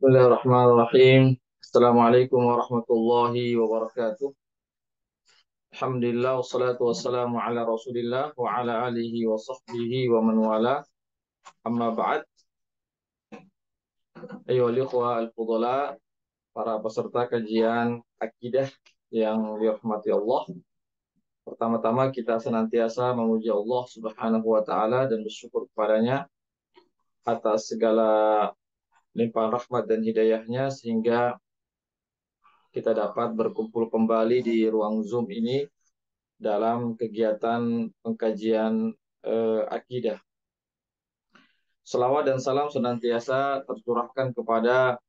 Bismillahirrahmanirrahim. Assalamualaikum warahmatullahi wabarakatuh. Alhamdulillah wassalatu wassalamu ala Rasulillah wa ala alihi wa sahbihi wa man wala. Amma ba'd. Ayyuhal ikhwa al-fudhala, para peserta kajian akidah yang dirahmati Allah. Pertama-tama kita senantiasa memuji Allah Subhanahu wa taala dan bersyukur kepadanya atas segala limpahan rahmat dan hidayahnya sehingga kita dapat berkumpul kembali di ruang Zoom ini dalam kegiatan pengkajian akidah. Selawat dan salam senantiasa tercurahkan kepada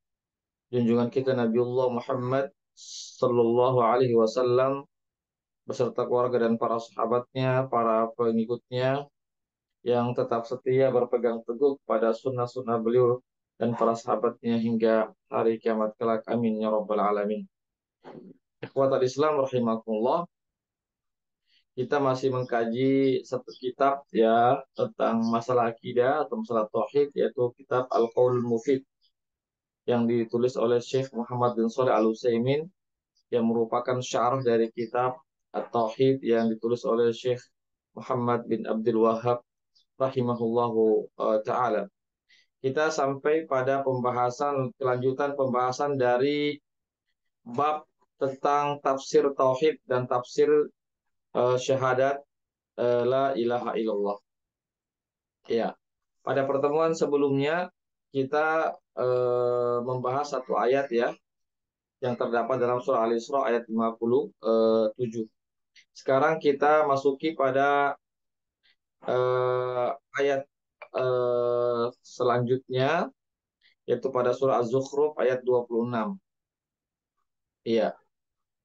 junjungan kita Nabiullah Muhammad Sallallahu Alaihi Wasallam beserta keluarga dan para sahabatnya, para pengikutnya yang tetap setia berpegang teguh pada sunnah-sunnah beliau dan para sahabatnya hingga hari kiamat kelak. Amin ya rabbal alamin. Ikhwatal Islam rahimakumullah. Kita masih mengkaji satu kitab ya tentang masalah akidah atau masalah tauhid, yaitu kitab Al-Qaulul Mufid yang ditulis oleh Syekh Muhammad bin Shalih Al-Utsaimin, yang merupakan syarah dari kitab At-Tauhid yang ditulis oleh Syekh Muhammad bin Abdul Wahhab rahimahullahu taala. Kita sampai pada kelanjutan pembahasan dari bab tentang tafsir tauhid dan tafsir syahadat la ilaha illallah. Ya, pada pertemuan sebelumnya kita membahas satu ayat ya yang terdapat dalam surah Al-Isra ayat 57. Sekarang kita masuki pada ayat selanjutnya, yaitu pada surah Az-Zukhruf ayat 26. Iya,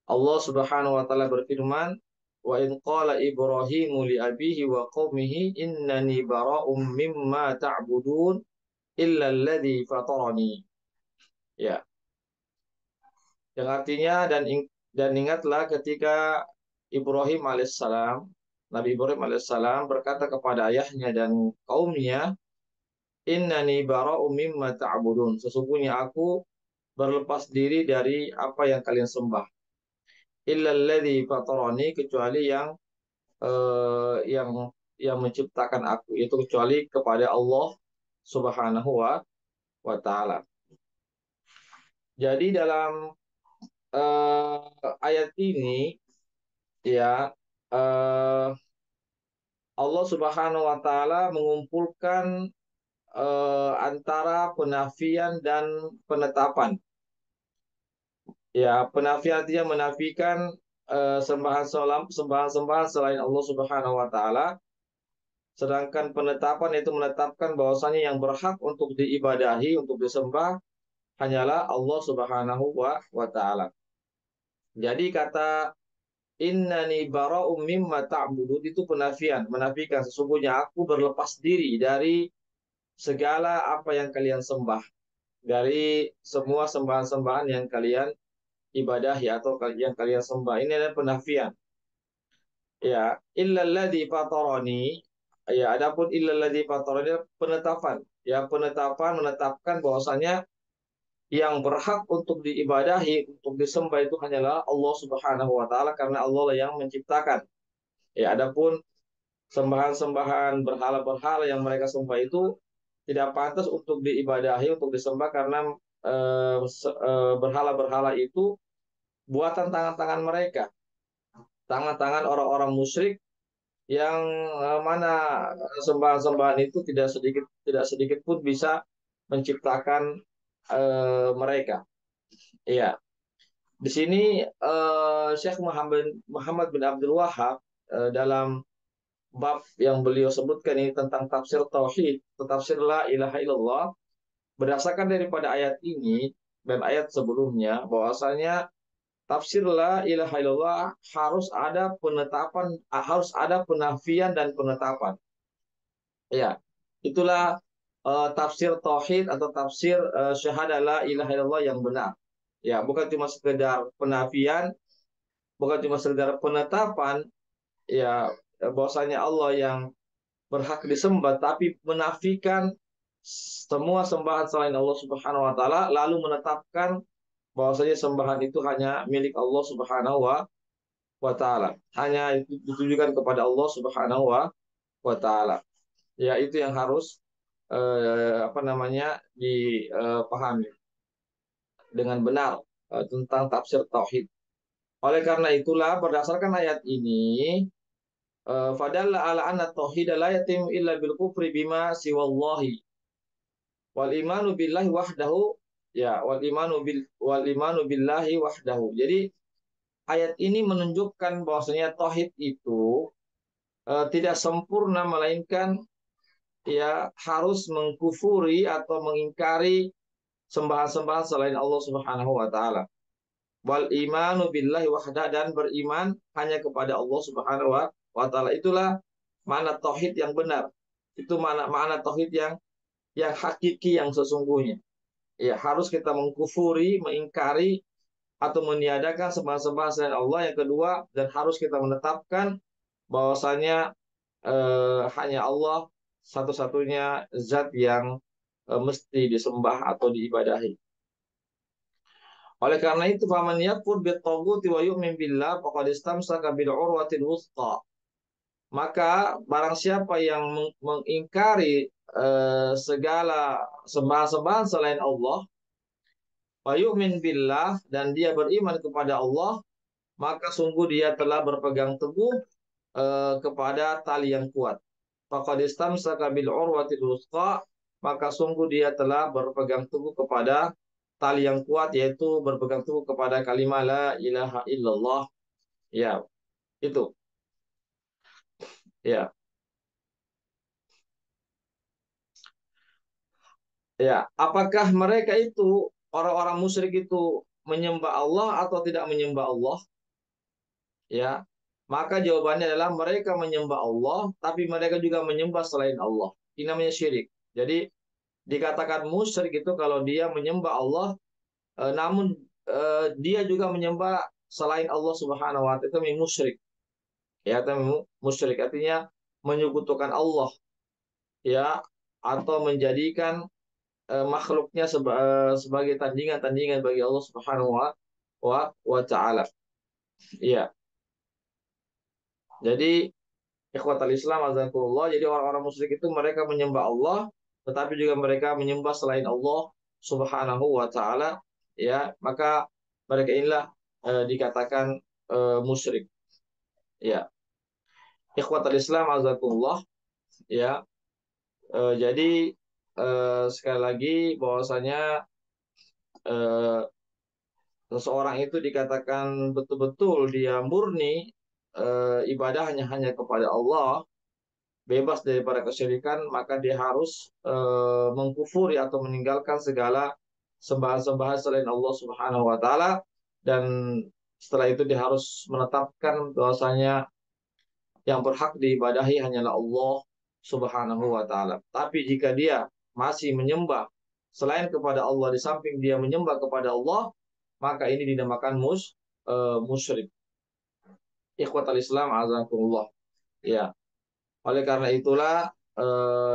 Allah Subhanahu wa taala berfirman, wa in qala Ibrahimu li abihi wa qaumihi innani bara'um mimma ta'budun illa alladhi fatarani. Ya, yang artinya dan ingatlah ketika Ibrahim alaihissalam, Nabi Ibrahim alaihissalam berkata kepada ayahnya dan kaumnya, innani bara'um mimma ta'budun, sesungguhnya aku berlepas diri dari apa yang kalian sembah, illa alladhi fatarani, kecuali yang yang menciptakan aku, yaitu kecuali kepada Allah Subhanahu wa taala. Jadi dalam ayat ini ya, eh, Allah Subhanahu wa taala mengumpulkan antara penafian dan penetapan. Ya, penafian artinya menafikan sembahan-sembahan selain Allah Subhanahu wa taala. Sedangkan penetapan itu menetapkan bahwasanya yang berhak untuk diibadahi, untuk disembah hanyalah Allah Subhanahu wa taala. Jadi kata innani bara'um mimma ta'budun itu penafian, menafikan sesungguhnya aku berlepas diri dari segala apa yang kalian sembah, dari semua sembahan-sembahan yang kalian ibadahi atau yang kalian sembah. Ini adalah penafian. Ya, illalladzi fatarani. Ya, adapun illalladzi fatarani penetapan. Ya, penetapan menetapkan bahwasanya yang berhak untuk diibadahi, untuk disembah itu hanyalah Allah Subhanahu wa taala karena Allah lah yang menciptakan. Ya, adapun sembahan-sembahan berhala-berhala yang mereka sembah itu tidak pantas untuk diibadahi, untuk disembah karena berhala-berhala itu buatan tangan-tangan mereka, tangan-tangan orang-orang musyrik yang mana sembahan-sembahan itu tidak sedikit pun bisa menciptakan mereka. Iya, di sini Syekh Muhammad bin Abdul Wahhab dalam bab yang beliau sebutkan ini tentang tafsir tauhid, tafsir la ilaha illallah, berdasarkan daripada ayat ini dan ayat sebelumnya bahwasanya tafsir la ilaha illallah harus ada penetapan, harus ada penafian dan penetapan. Ya, itulah tafsir tauhid atau tafsir syahadah la ilaha illallah yang benar. Ya, bukan cuma sekedar penafian, bukan cuma sekedar penetapan, ya bahwasanya Allah yang berhak disembah, tapi menafikan semua sembahan selain Allah Subhanahu wa taala, lalu menetapkan bahwasanya sembahan itu hanya milik Allah Subhanahu wa taala. Hanya ditujukan kepada Allah Subhanahu wa taala. Ya, itu yang harus apa namanya dipahami dengan benar tentang tafsir tauhid. Oleh karena itulah berdasarkan ayat ini fadalla ala anna tauhid la yatim illa bil kufri bima siwallahi wal imanu billahi wahdahu, ya, wal imanu billahi wahdahu. Jadi ayat ini menunjukkan bahwasanya tauhid itu tidak sempurna melainkan ya harus mengkufuri atau mengingkari sembahan-sembahan selain Allah Subhanahu wa taala. Wal imanu billahi wahda, dan beriman hanya kepada Allah Subhanahu wa taala. Itulah mana tauhid yang benar. Itu mana tauhid yang hakiki, yang sesungguhnya. Ya, harus kita mengkufuri, mengingkari atau meniadakan sembahan-sembahan selain Allah. Yang kedua, dan harus kita menetapkan bahwasanya hanya Allah satu-satunya zat yang mesti disembah atau diibadahi. Oleh karena itu, faman yakfur bit-taghuti wa yu'min billah faqad istamsaka bil urwatil wuthqa. Maka barang siapa yang mengingkari segala sembahan-sembahan selain Allah, wa yu'min billah, dan dia beriman kepada Allah, maka sungguh dia telah berpegang teguh kepada tali yang kuat. Faqad istamsaka bil urwatil wuthqa, maka sungguh dia telah berpegang teguh kepada tali yang kuat, yaitu berpegang teguh kepada kalimat la ilaha illallah. Ya, itu. Ya, ya. Apakah mereka itu orang-orang musyrik itu menyembah Allah atau tidak menyembah Allah? Ya. Maka jawabannya adalah mereka menyembah Allah, tapi mereka juga menyembah selain Allah. Ini namanya syirik. Jadi dikatakan musyrik itu kalau dia menyembah Allah, namun dia juga menyembah selain Allah Subhanahu wa taala, itu musyrik. Ya, itu musyrik artinya menyekutukan Allah, ya, atau menjadikan makhluknya sebagai tandingan-tandingan bagi Allah Subhanahu wa taala. Iya. Jadi ikhwatal Islam azakumullah, jadi orang-orang musyrik itu mereka menyembah Allah, tetapi juga mereka menyembah selain Allah Subhanahu wa taala, ya, maka mereka inilah dikatakan musyrik. Ya, ikhwatal Islam azakumullah, ya. Jadi sekali lagi bahwasanya eh, seseorang itu dikatakan betul-betul dia murni ibadahnya hanya kepada Allah, bebas daripada kesyirikan, maka dia harus mengkufuri atau meninggalkan segala sembahan-sembahan selain Allah Subhanahu wa taala, dan setelah itu dia harus menetapkan bahwasanya yang berhak diibadahi hanyalah Allah Subhanahu wa taala. Tapi jika dia masih menyembah selain kepada Allah, di samping dia menyembah kepada Allah, maka ini dinamakan musyrik. Ikhwatal Islam azakumullah. Ya. Oleh karena itulah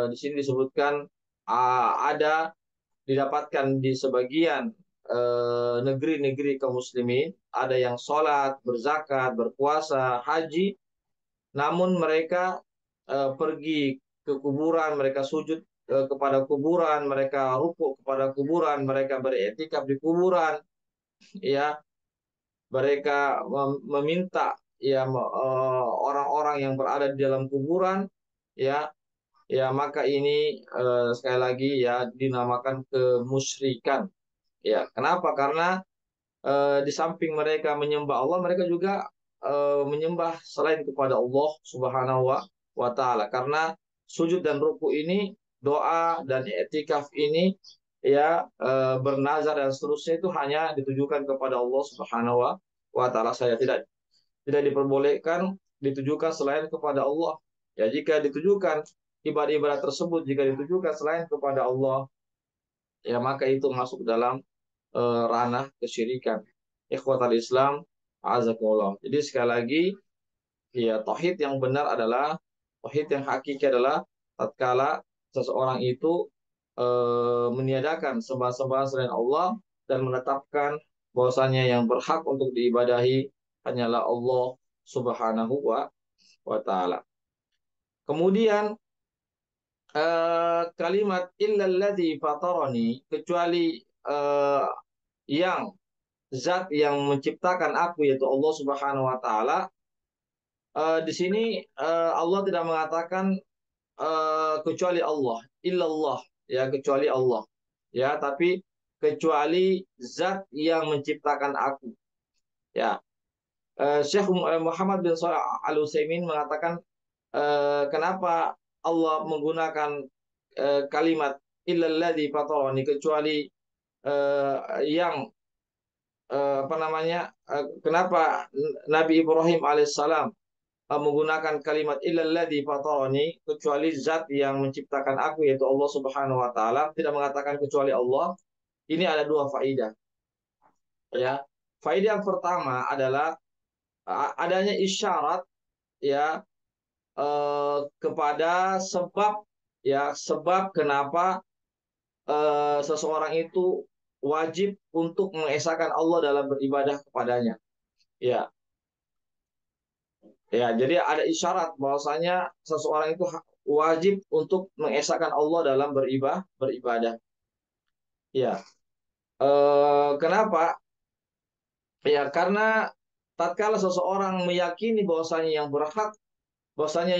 di sini disebutkan ada didapatkan di sebagian negeri-negeri kaum muslimin ada yang sholat, berzakat, berpuasa, haji, namun mereka pergi ke kuburan, mereka sujud kepada kuburan, mereka rukuk kepada kuburan, mereka beriktikaf di kuburan, ya, mereka meminta ya orang-orang yang berada di dalam kuburan, ya, ya, maka ini sekali lagi ya dinamakan kemusyrikan. Ya, kenapa? Karena di samping mereka menyembah Allah, mereka juga menyembah selain kepada Allah Subhanahu wa taala. Karena sujud dan ruku ini, doa dan i'tikaf ini, ya, bernazar dan seterusnya itu hanya ditujukan kepada Allah Subhanahu wa taala. Saya tidak diperbolehkan ditujukan selain kepada Allah. Ya, jika ditujukan ibadah-ibadah tersebut, jika ditujukan selain kepada Allah, ya, maka itu masuk dalam ranah kesyirikan. Ikhwatal Islam azakumullah. Jadi sekali lagi, ya, tauhid yang benar adalah tauhid yang hakiki adalah tatkala seseorang itu meniadakan sembah-sembahan selain Allah dan menetapkan bahwasanya yang berhak untuk diibadahi hanyalah Allah Subhanahu wa taala. Kemudian kalimat illalladzi fatarani, kecuali yang zat yang menciptakan aku yaitu Allah Subhanahu wa taala. Di sini Allah tidak mengatakan kecuali Allah, illallah, ya, kecuali Allah, ya, tapi kecuali zat yang menciptakan aku, ya. Syekh Muhammad bin Shalih Al Utsaimin mengatakan kenapa Allah menggunakan kalimat illalladzi fatarani, kecuali yang apa namanya, kenapa Nabi Ibrahim alaihissalam menggunakan kalimat illalladzi fatarani, kecuali zat yang menciptakan aku yaitu Allah Subhanahu wa taala, tidak mengatakan kecuali Allah. Ini ada dua faidah, ya. Faidah yang pertama adalah adanya isyarat, ya, kepada sebab, ya, sebab kenapa seseorang itu wajib untuk mengesahkan Allah dalam beribadah kepadanya, ya. Ya, jadi ada isyarat bahwasanya seseorang itu wajib untuk mengesahkan Allah dalam beribadah. Ya, kenapa? Ya, karena tatkala seseorang meyakini bahwasanya yang berhak, bahwasanya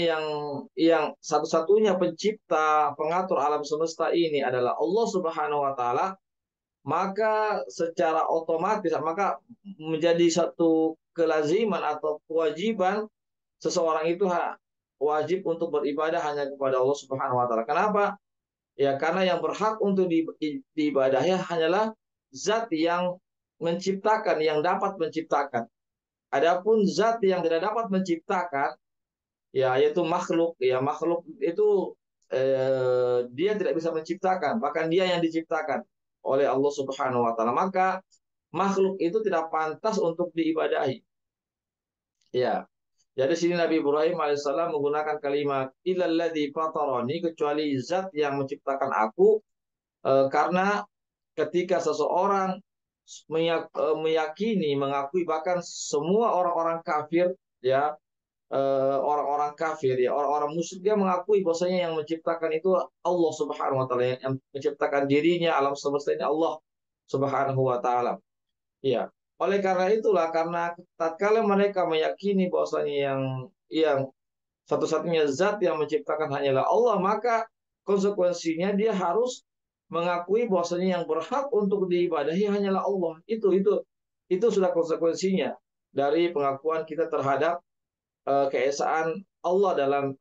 yang satu-satunya pencipta, pengatur alam semesta ini adalah Allah Subhanahu wa taala, maka secara otomatis maka menjadi satu kelaziman atau kewajiban seseorang itu wajib untuk beribadah hanya kepada Allah Subhanahu wa taala. Kenapa? Ya, karena yang berhak untuk diibadahi hanyalah zat yang menciptakan, yang dapat menciptakan. Adapun zat yang tidak dapat menciptakan, ya, yaitu makhluk, ya, makhluk itu dia tidak bisa menciptakan, bahkan dia yang diciptakan oleh Allah Subhanahu wa taala. Maka makhluk itu tidak pantas untuk diibadahi. Ya. Jadi sini Nabi Ibrahim alaihissalam menggunakan kalimat illalladzi fatarani, kecuali zat yang menciptakan aku, karena ketika seseorang meyakini, mengakui, bahkan semua orang-orang kafir, ya, orang-orang kafir, ya, orang-orang musyrik, dia mengakui bahwasanya yang menciptakan itu Allah Subhanahu wa taala, yang menciptakan dirinya, alam semesta ini Allah Subhanahu wa taala. Iya. Oleh karena itulah, karena tatkala mereka meyakini bahwasanya yang satu-satunya zat yang menciptakan hanyalah Allah, maka konsekuensinya dia harus mengakui bahwasanya yang berhak untuk diibadahi hanyalah Allah. Itu sudah konsekuensinya dari pengakuan kita terhadap keesaan Allah dalam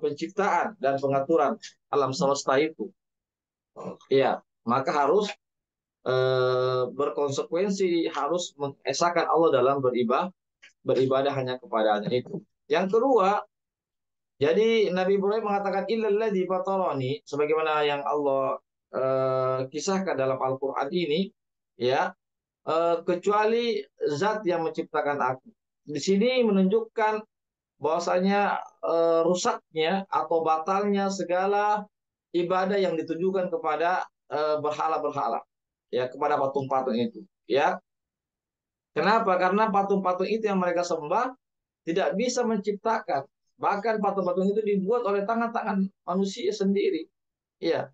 penciptaan dan pengaturan alam semesta itu. Iya, maka harus berkonsekuensi, harus mengesahkan Allah dalam beribadah hanya kepadanya itu. Yang kedua, jadi Nabi Ibrahim mengatakan illalladzi fatarani, sebagaimana yang Allah kisahkan dalam Al-Qur'an ini, ya, kecuali zat yang menciptakan aku. Di sini menunjukkan bahwasanya rusaknya atau batalnya segala ibadah yang ditujukan kepada berhala-berhala, ya, kepada patung-patung itu, ya. Kenapa? Karena patung-patung itu yang mereka sembah tidak bisa menciptakan. Bahkan patung-patung itu dibuat oleh tangan-tangan manusia sendiri. Iya,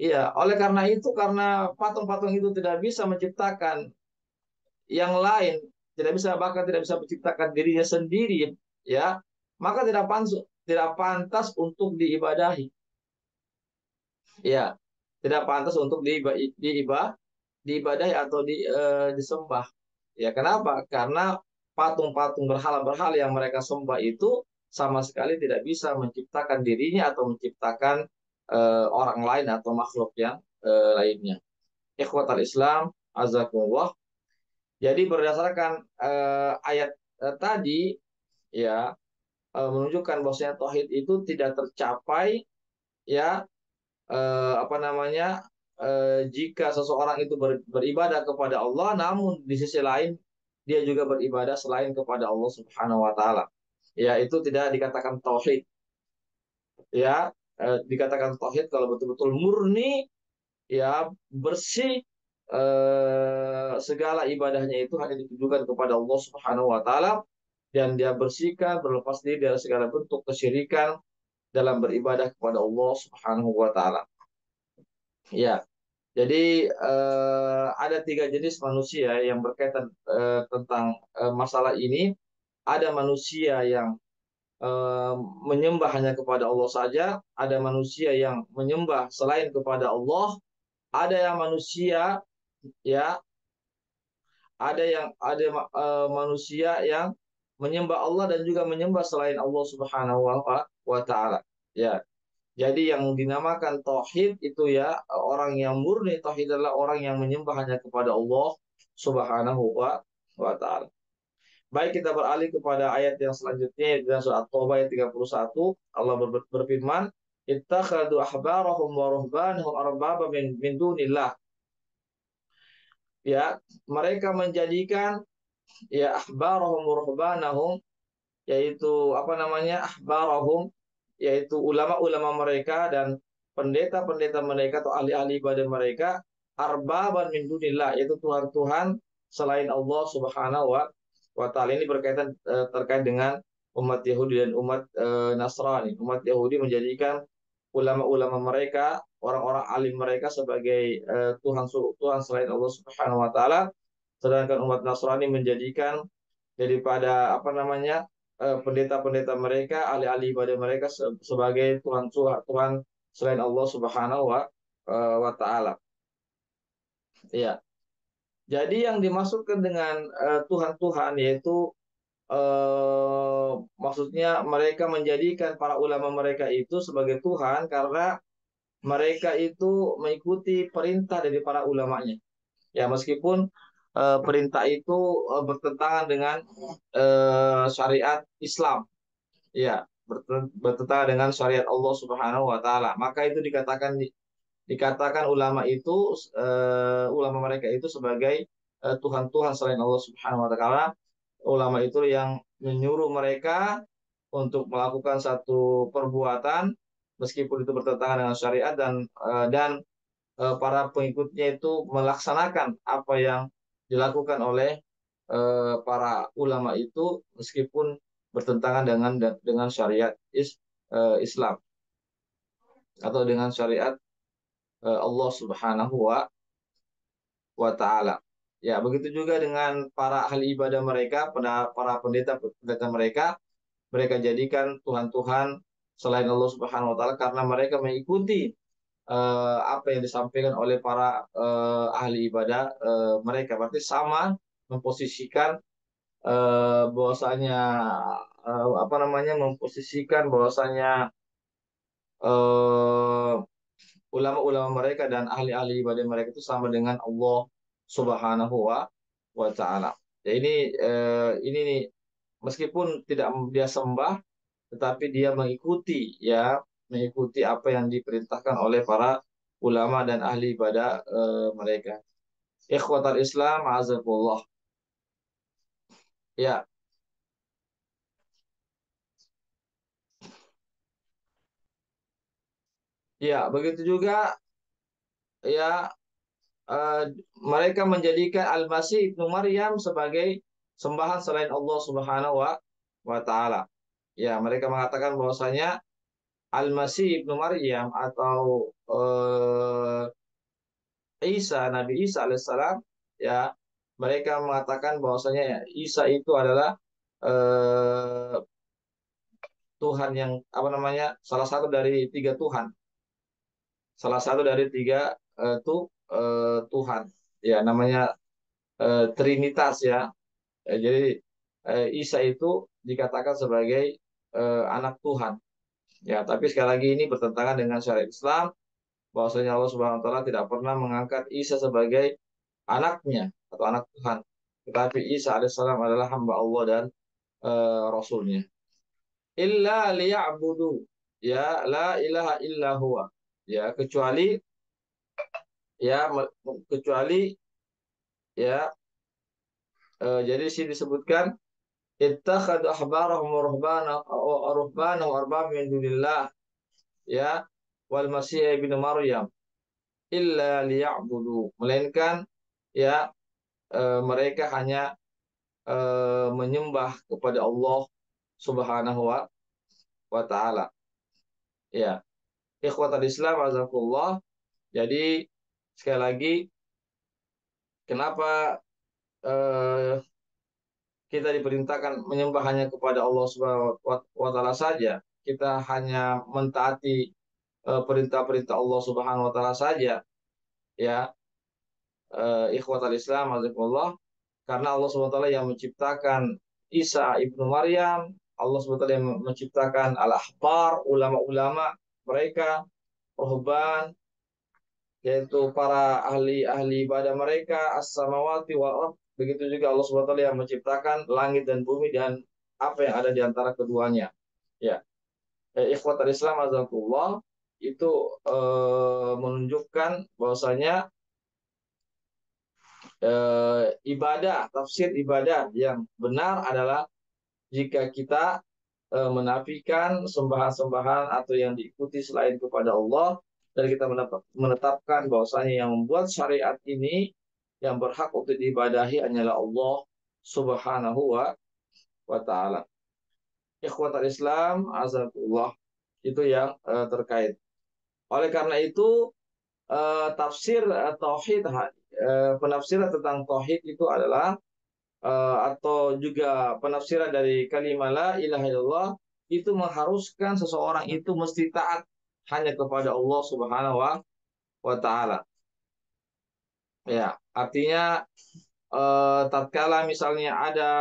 iya. Oleh karena itu, karena patung-patung itu tidak bisa menciptakan yang lain, tidak bisa, bahkan tidak bisa menciptakan dirinya sendiri, ya, maka tidak pantas untuk diibadahi. Ya, tidak pantas untuk diibadahi atau disembah. Ya, kenapa? Karena patung-patung berhala-berhala yang mereka sembah itu sama sekali tidak bisa menciptakan dirinya atau menciptakan orang lain atau makhluk yang lainnya. Ikhwatal Islam, azakumullah. Jadi berdasarkan ayat tadi, ya, menunjukkan bahwasanya tauhid itu tidak tercapai, ya, apa namanya, jika seseorang itu beribadah kepada Allah, namun di sisi lain dia juga beribadah selain kepada Allah Subhanahu wa taala. Ya, itu tidak dikatakan tauhid. Ya, dikatakan tauhid kalau betul-betul murni, ya bersih, segala ibadahnya itu hanya ditujukan kepada Allah Subhanahu wa taala, dan dia bersihkan, berlepas diri dari segala bentuk kesyirikan dalam beribadah kepada Allah Subhanahu wa taala. Ya, jadi ada tiga jenis manusia yang berkaitan tentang masalah ini. Ada manusia yang eh, menyembah hanya kepada Allah saja, ada manusia yang menyembah selain kepada Allah, ada yang manusia, ya, manusia yang menyembah Allah dan juga menyembah selain Allah Subhanahu wa taala. Ya. Jadi yang dinamakan tauhid itu, ya, orang yang murni tauhid adalah orang yang menyembah hanya kepada Allah Subhanahu wa taala. Baik, kita beralih kepada ayat yang selanjutnya dalam surat At-Taubah ayat 31. Allah berfirman, "Ittakhadhu ahbarahum wa ruhbanahum arbaba min dunillah." Ya, mereka menjadikan, ya, ahbarahum wa ruhbanahum, yaitu apa namanya, ahbarahum, yaitu ulama-ulama mereka dan pendeta-pendeta mereka atau ahli-ahli ibadah mereka, arbaban min dunillah, yaitu tuhan-tuhan selain Allah Subhanahu wa taala. Ini berkaitan terkait dengan umat Yahudi dan umat Nasrani. Umat Yahudi menjadikan ulama-ulama mereka, orang-orang alim mereka sebagai Tuhan selain Allah Subhanahu wa taala, sedangkan umat Nasrani menjadikan daripada apa namanya, pendeta-pendeta mereka, ahli-ahli ibadah mereka sebagai Tuhan selain Allah Subhanahu wa taala. Ya. Jadi yang dimasukkan dengan Tuhan-Tuhan yaitu maksudnya mereka menjadikan para ulama mereka itu sebagai Tuhan karena mereka itu mengikuti perintah dari para ulamanya. Ya, meskipun perintah itu bertentangan dengan syariat Islam, ya, bertentangan dengan syariat Allah Subhanahu wa taala. Maka itu dikatakan ulama mereka itu sebagai Tuhan-Tuhan selain Allah Subhanahu wa taala. Ulama itu yang menyuruh mereka untuk melakukan satu perbuatan meskipun itu bertentangan dengan syariat, dan para pengikutnya itu melaksanakan apa yang dilakukan oleh para ulama itu meskipun bertentangan dengan syariat Islam atau dengan syariat Allah Subhanahu wa taala. Ya, begitu juga dengan para ahli ibadah mereka, para pendeta mereka, mereka jadikan Tuhan-Tuhan selain Allah Subhanahu wa taala karena mereka mengikuti apa yang disampaikan oleh para ahli ibadah mereka. Berarti sama memposisikan bahwasanya apa namanya, memposisikan bahwasanya eh, ulama-ulama mereka dan ahli-ahli ibadah mereka itu sama dengan Allah Subhanahu wa taala. Ya, ini nih, meskipun tidak dia sembah, tetapi dia mengikuti, ya, mengikuti apa yang diperintahkan oleh para ulama dan ahli ibadah mereka. Ikhwatal Islam, azakullah. Ya, ya, begitu juga, ya, eh, mereka menjadikan Al-Masih Ibnu Maryam sebagai sembahan selain Allah Subhanahu wa taala. Ya, mereka mengatakan bahwasanya Al-Masih Ibnu Maryam atau Nabi Isa alaihissalam, ya, mereka mengatakan bahwasanya, ya, Isa itu adalah eh, Tuhan yang apa namanya, salah satu dari tiga Tuhan, salah satu dari tiga Tuhan, ya, namanya Trinitas, ya. Jadi Isa itu dikatakan sebagai anak Tuhan, ya, tapi sekali lagi ini bertentangan dengan syariat Islam, bahwasanya Allah Subhanahu wa taala tidak pernah mengangkat Isa sebagai anaknya atau anak Tuhan. Tetapi Isa alaihissalam adalah hamba Allah dan Rasulnya. Illa liya'budu, ya, la ilaha illa huwa. Ya, ya kecuali, ya, jadi di sini disebutkan ittakhadhu ahbarahum wa ruhbanahum arbab min dunillah. ya wal Masih ibnu Maryam illa liya'budu, melainkan ya mereka hanya menyembah kepada Allah Subhanahu wa taala. Ya, ikhwatal Islam azakullah. Jadi sekali lagi, kenapa eh, kita diperintahkan menyembah hanya kepada Allah Subhanahu wa taala saja? Kita hanya mentaati perintah-perintah Allah Subhanahu wa taala saja, ya, ikhwatal Islam azakullah. Karena Allah Subhanahu wa taala yang menciptakan Isa ibnu Maryam, Allah Subhanahu wa taala yang menciptakan al-ahbar, ulama-ulama mereka, ruhban, yaitu para ahli-ahli ibadah mereka, as-samawati wal ardh. Begitu juga Allah Subhanahu wa taala yang menciptakan langit dan bumi dan apa yang ada di antara keduanya. Ya, ikhwatul Islam azakumullah, itu menunjukkan bahwasanya ibadah, tafsir ibadah yang benar adalah jika kita menafikan sembahan-sembahan atau yang diikuti selain kepada Allah, dan kita menetapkan bahwasanya yang membuat syariat ini yang berhak untuk diibadahi hanyalah Allah Subhanahu wa taala. Ikhwatul Islam azakumullah, itu yang terkait. Oleh karena itu tafsir tauhid, penafsiran tentang tauhid itu adalah atau juga penafsiran dari kalimat la ilaha illallah itu mengharuskan seseorang itu mesti taat hanya kepada Allah Subhanahu wa taala. Ya, artinya tatkala misalnya ada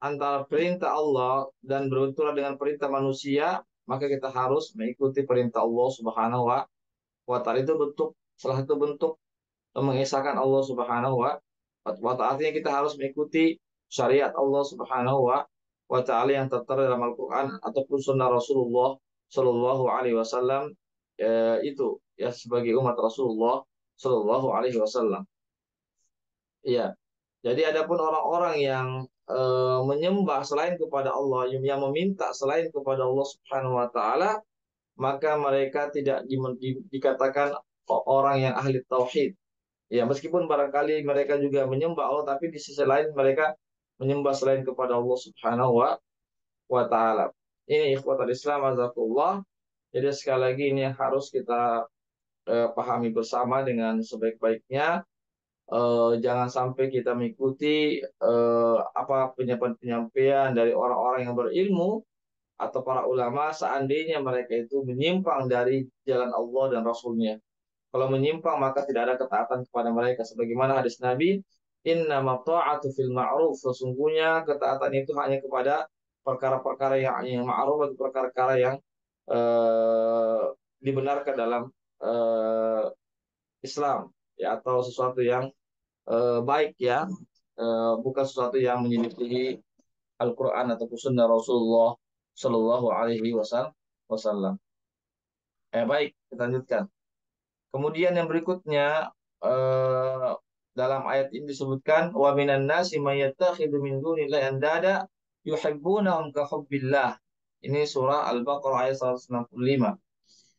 antara perintah Allah dan berbenturan dengan perintah manusia, maka kita harus mengikuti perintah Allah Subhanahu wa taala. Itu bentuk, salah satu bentuk mengesahkan Allah Subhanahu wa taala. Artinya kita harus mengikuti syariat Allah Subhanahu wa taala yang tertera dalam Al-Qur'an ataupun sunnah Rasulullah Shallallahu alaihi wasallam, itu ya sebagai umat Rasulullah Shallallahu alaihi wasallam. Iya. Jadi adapun orang-orang yang menyembah selain kepada Allah, yang meminta selain kepada Allah Subhanahu wa taala, maka mereka tidak dikatakan orang yang ahli tauhid. Ya, meskipun barangkali mereka juga menyembah Allah, tapi di sisi lain mereka menyembah selain kepada Allah Subhanahu wa taala. Ini ikhwatul Islam azakullah. Jadi sekali lagi ini yang harus kita pahami bersama dengan sebaik-baiknya. Jangan sampai kita mengikuti apa penyampaian dari orang-orang yang berilmu atau para ulama, seandainya mereka itu menyimpang dari jalan Allah dan Rasulnya. Kalau menyimpang maka tidak ada ketaatan kepada mereka. Sebagaimana hadis Nabi, innama ta'atu fil ma'ruf. Sesungguhnya ketaatan itu hanya kepada perkara-perkara yang ma'ruf atau perkara-perkara yang eh, dibenarkan dalam eh, Islam, ya, atau sesuatu yang baik, ya, bukan sesuatu yang menyelisihi Al-Quran atau Sunnah Rasulullah Shallallahu Alaihi Wasallam. Baik, kita lanjutkan. Kemudian yang berikutnya, eh, dalam ayat ini disebutkan wa minan nasi may yattakhidhu min dunillahi andada yuhibbunahum ka hubbillah. Ini surah Al-Baqarah ayat 165.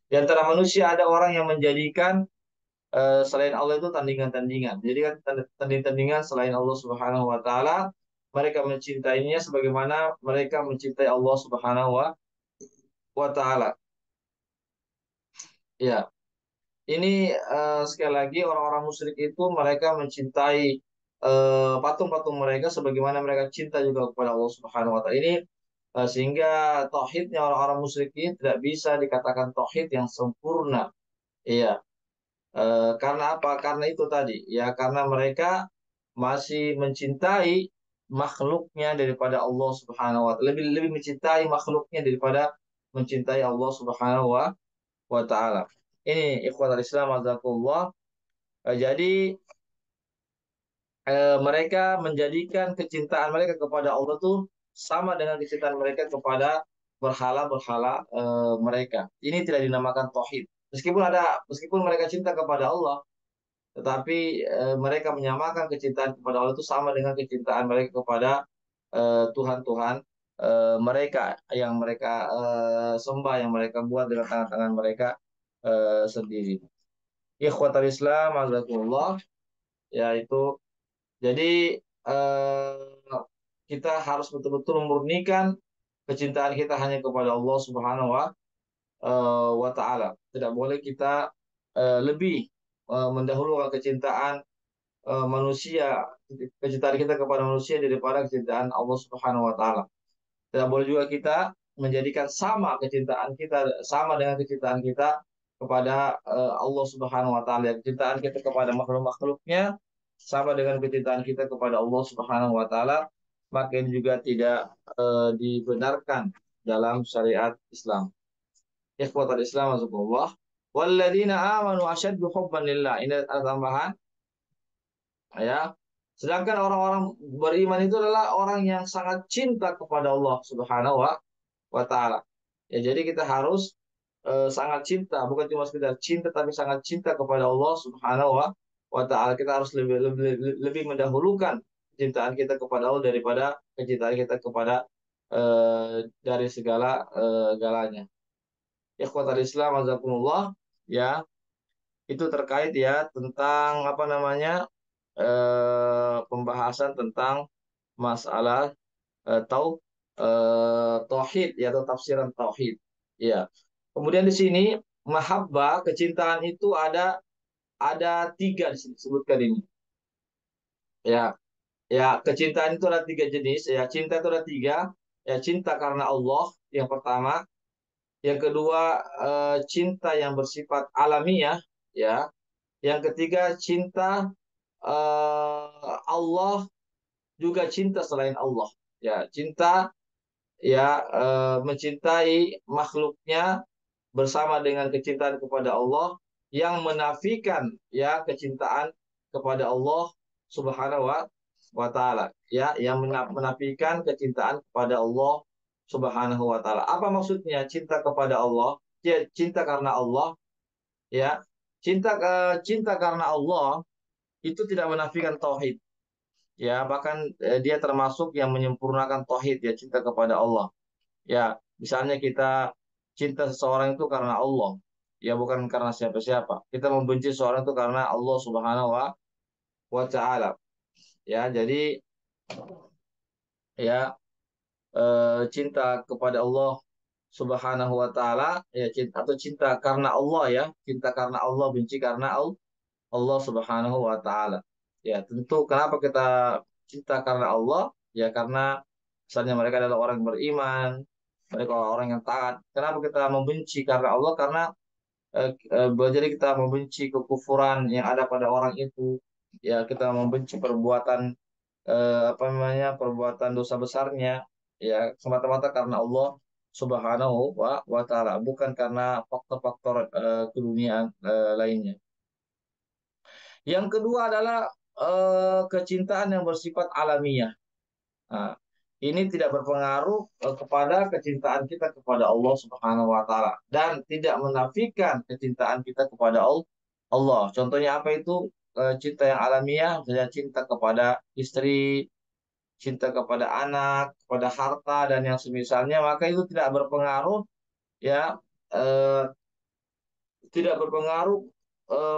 Di antara manusia ada orang yang menjadikan selain Allah itu tandingan-tandingan. Jadi kan tanding-tandingan selain Allah Subhanahu wa taala, mereka mencintainya sebagaimana mereka mencintai Allah Subhanahu wa taala. Ya, ini sekali lagi orang-orang musyrik itu mereka mencintai patung-patung mereka sebagaimana mereka cinta juga kepada Allah Subhanahu wa taala. Ini sehingga tauhidnya orang-orang musyrik ini tidak bisa dikatakan tauhid yang sempurna. Iya. Karena apa? Karena itu tadi, ya, karena mereka masih mencintai makhluknya daripada Allah Subhanahu wa taala. Lebih lebih mencintai makhluknya daripada mencintai Allah Subhanahu wa taala. Ini ikhwatul Islam azakumullah. Jadi mereka menjadikan kecintaan mereka kepada Allah tuh sama dengan kecintaan mereka kepada berhala-berhala mereka. Ini tidak dinamakan tauhid. Meskipun mereka cinta kepada Allah, tetapi mereka menyamakan kecintaan kepada Allah itu sama dengan kecintaan mereka kepada Tuhan-Tuhan mereka yang mereka sembah, yang mereka buat dengan tangan-tangan mereka sendiri. Ikhwatal Islam, azakumullah, yaitu jadi kita harus betul-betul memurnikan kecintaan kita hanya kepada Allah Subhanahu wa taala. Tidak boleh kita lebih mendahulukan kecintaan manusia, kecintaan kita kepada manusia daripada kecintaan Allah Subhanahu wa taala. Tidak boleh juga kita menjadikan sama kecintaan kita sama dengan kecintaan kita kepada Allah Subhanahu wa taala. Kecintaan kita kepada makhluk-makhluknya sama dengan kecintaan kita kepada Allah Subhanahu wa taala, maka ini juga tidak dibenarkan dalam syariat Islam. Ikhwatul Islam azzakumullah. Walladzina amanu asyaddu hubban lillah. Ini ada tambahan ya. Sedangkan orang-orang beriman itu adalah orang yang sangat cinta kepada Allah Subhanahu wa taala. Ya, jadi kita harus sangat cinta, bukan cuma sekedar cinta tapi sangat cinta kepada Allah Subhanahu wa taala. Kita harus lebih mendahulukan kecintaan kita kepada Allah daripada kecintaan kita kepada dari segala galanya. Ikhwatal Islam azakumullah, ya, itu terkait ya tentang apa namanya pembahasan tentang masalah tauhid ya, atau tafsiran tauhid. Ya. Kemudian di sini mahabbah, kecintaan itu ada tiga disebutkan ini. Ya, ya, kecintaan itu ada tiga jenis. Ya, cinta itu ada tiga. Ya, cinta karena Allah yang pertama. Yang kedua cinta yang bersifat alamiah. Ya. Yang ketiga cinta Allah juga cinta selain Allah. Ya, cinta ya mencintai makhluknya bersama dengan kecintaan kepada Allah yang menafikan ya kecintaan kepada Allah Subhanahu wa taala, ya, yang menafikan kecintaan kepada Allah Subhanahu wa taala. Apa maksudnya cinta kepada Allah? Ya, cinta karena Allah, ya. Cinta karena Allah itu tidak menafikan tauhid. Ya, bahkan dia termasuk yang menyempurnakan tauhid, ya, cinta kepada Allah. Ya, misalnya kita cinta seseorang itu karena Allah, ya, bukan karena siapa-siapa. Kita membenci seseorang itu karena Allah Subhanahu wa taala. Ya, jadi ya cinta kepada Allah Subhanahu wa taala, ya, cinta atau cinta karena Allah, ya, cinta karena Allah, benci karena Allah Subhanahu wa taala. Ya, tentu kenapa kita cinta karena Allah? Ya, karena misalnya mereka adalah orang beriman, mereka orang yang taat. Kenapa kita membenci karena Allah? Karena jadi kita membenci kekufuran yang ada pada orang itu. Ya, kita membenci perbuatan apa namanya, perbuatan dosa besarnya. Ya, semata-mata karena Allah Subhanahu wa taala, bukan karena faktor-faktor keduniaan lainnya. Yang kedua adalah kecintaan yang bersifat alamiah. Nah, ini tidak berpengaruh kepada kecintaan kita kepada Allah Subhanahu wa taala dan tidak menafikan kecintaan kita kepada Allah. Contohnya apa itu? Cinta yang alamiah, misalnya cinta kepada istri, cinta kepada anak, kepada harta dan yang semisalnya, maka itu tidak berpengaruh, ya, eh, tidak berpengaruh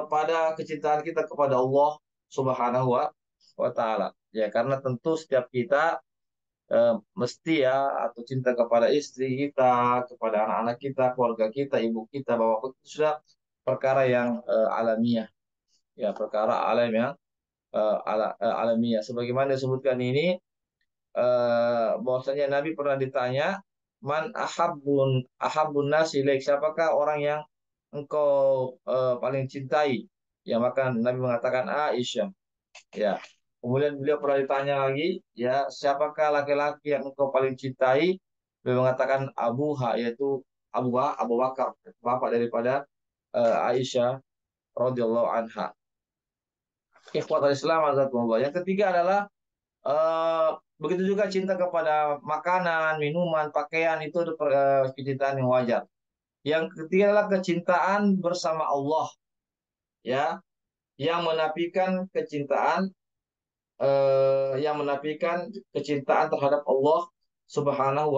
pada kecintaan kita kepada Allah Subhanahu wa taala. Ya, karena tentu setiap kita mesti ya, atau cinta kepada istri kita, kepada anak-anak kita, keluarga kita, ibu kita, bapak kita, itu sudah perkara yang alamiah. Ya, perkara alam yang alamiah. Sebagaimana disebutkan ini, bahwasanya Nabi pernah ditanya, man ahabbun nasi ilaik, siapakah orang yang engkau paling cintai? Ya, maka Nabi mengatakan Aisyah. Ya. Kemudian beliau pernah ditanya lagi, ya, siapakah laki-laki yang engkau paling cintai? Beliau mengatakan Abuha, yaitu Abu Bakar, bapak daripada Aisyah radhiyallahu anha. Ikhwatul Islam azakumullah. Yang ketiga adalah eh, begitu juga cinta kepada makanan, minuman, pakaian, itu kecintaan yang wajar. Yang ketiga adalah kecintaan bersama Allah, ya, yang menafikan kecintaan terhadap Allah Subhanahu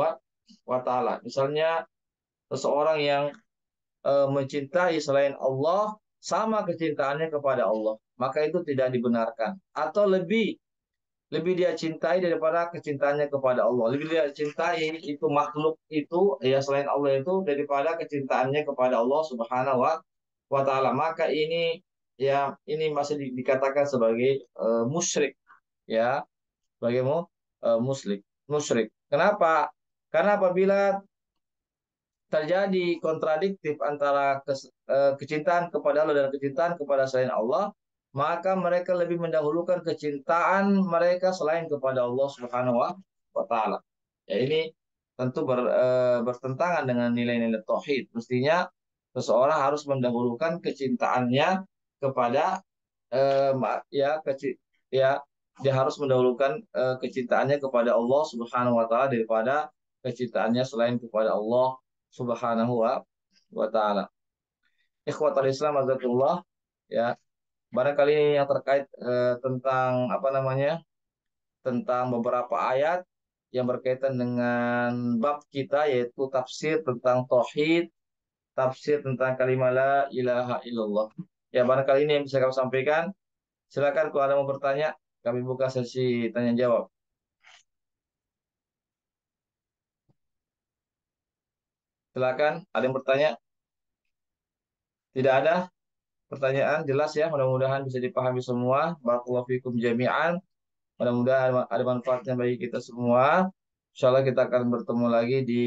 wa taala. Misalnya seseorang yang mencintai selain Allah sama kecintaannya kepada Allah, maka itu tidak dibenarkan. Atau lebih lebih dia cintai daripada kecintaannya kepada Allah. Lebih dia cintai itu makhluk itu ya selain Allah itu daripada kecintaannya kepada Allah Subhanahu wa taala. Maka ini ya ini masih dikatakan sebagai musyrik ya, sebagai musyrik. Kenapa? Karena apabila terjadi kontradiktif antara kecintaan kepada Allah dan kecintaan kepada selain Allah, maka mereka lebih mendahulukan kecintaan mereka selain kepada Allah Subhanahu wa taala. Ya ini tentu bertentangan dengan nilai-nilai tauhid. Mestinya seseorang harus mendahulukan kecintaannya kepada ya ya dia harus mendahulukan kecintaannya kepada Allah Subhanahu wa taala daripada kecintaannya selain kepada Allah Subhanahu wa taala. Ikhwatal Islam azatullah ya. Barangkali ini yang terkait tentang apa namanya? Tentang beberapa ayat yang berkaitan dengan bab kita yaitu tafsir tentang tauhid, tafsir tentang kalimat la ilaha illallah. Ya, barangkali ini yang bisa kami sampaikan. Silakan kalau ada mau bertanya, kami buka sesi tanya jawab. Silakan, ada yang bertanya? Tidak ada pertanyaan, jelas ya. Mudah-mudahan bisa dipahami semua. Barakallahu fikum jami'an. Mudah-mudahan ada manfaatnya bagi kita semua. Insya Allah kita akan bertemu lagi di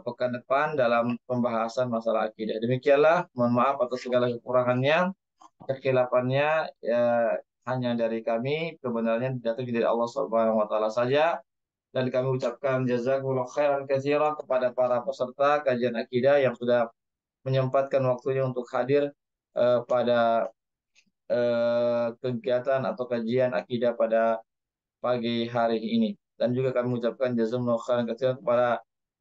pekan depan dalam pembahasan masalah akidah. Demikianlah, mohon maaf atas segala kekurangannya, kekhilaafannya ya, hanya dari kami, kebenarannya datang dari Allah Subhanahu wa taala saja. Dan kami ucapkan jazakumullah khairan katsiran kepada para peserta kajian akidah yang sudah menyempatkan waktunya untuk hadir pada kegiatan atau kajian akidah pada pagi hari ini. Dan juga kami ucapkan jazakumullah khairan katsiran kepada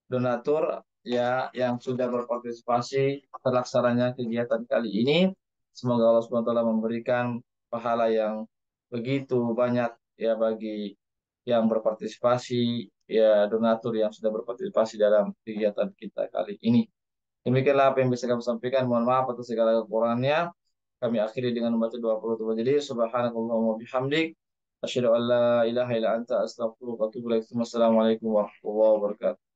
donatur ya yang sudah berpartisipasi terlaksananya kegiatan kali ini. Semoga Allah SWT memberikan pahala yang begitu banyak ya bagi yang berpartisipasi ya donatur yang sudah berpartisipasi dalam kegiatan kita kali ini. Demikianlah apa yang bisa kami sampaikan. Mohon maaf atas segala kekurangannya. Kami akhiri dengan membaca doa penutup jadi subhanakallahumma bihamdik asyhadu an la ilaha illa anta astaghfiruka wa atubu ilaik. Wassalamualaikum warahmatullahi wabarakatuh.